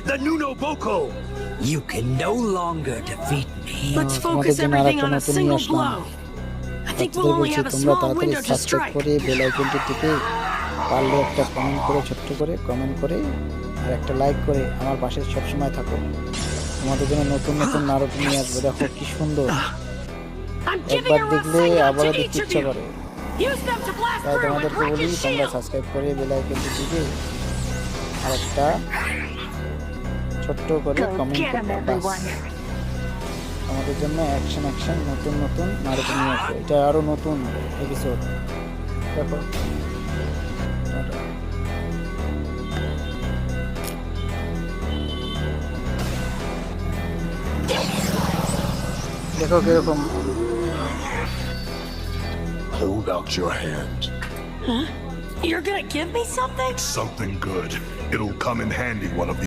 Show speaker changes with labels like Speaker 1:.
Speaker 1: the Nuno Boko.
Speaker 2: You can no longer defeat me.
Speaker 3: Let's
Speaker 4: তোমাদের
Speaker 3: focus
Speaker 4: জন্য
Speaker 3: everything
Speaker 4: আরেকটা
Speaker 3: on a
Speaker 4: নতুন নিয়ে
Speaker 3: single
Speaker 4: Aslam.
Speaker 3: blow. I think
Speaker 4: বাচ্চাদের
Speaker 3: we'll only
Speaker 4: বলছি
Speaker 3: have a
Speaker 4: তোমরা
Speaker 3: small
Speaker 4: তাড়াতাড়ি
Speaker 3: window to
Speaker 4: সাবস্ক্রাইব
Speaker 3: strike.
Speaker 4: করে বেল আইকনটি টিপে পারলে একটা কমেন্ট করে ছোট্ট করে কমেন্ট করে আর একটা লাইক করে আমার পাশে সবসময় থাকো। তোমাদের জন্য নতুন নতুন নারুটো নিয়ে আসবো। দেখো কি সুন্দর,
Speaker 3: I'm giving
Speaker 4: একবার
Speaker 3: a
Speaker 4: দেখলে
Speaker 3: Rasengan
Speaker 4: আবারও
Speaker 3: to
Speaker 4: দেখতে
Speaker 3: each of
Speaker 4: ইচ্ছা
Speaker 3: you.
Speaker 4: করে।
Speaker 3: Use them to blast
Speaker 4: তাই
Speaker 3: through and
Speaker 4: তোমাদেরকে
Speaker 3: break
Speaker 4: বলি
Speaker 3: his
Speaker 4: তোমরা
Speaker 3: shield.
Speaker 4: সাবস্ক্রাইব করে বেল আইকনটি টিপে আর একটা ছোট্ট করে
Speaker 5: Go
Speaker 4: কমেন্ট
Speaker 5: get 'em,
Speaker 4: করো।
Speaker 5: everyone.
Speaker 4: আমাদের জন্য অ্যাকশন নতুন নতুন নারুটো নিয়ে আসবে। এটা আরো নতুন এপিসোড। দেখো দেখো কিরকম।
Speaker 1: Hold out your hand.
Speaker 3: You're gonna give me something?
Speaker 1: Something good. It'll come in handy one of these.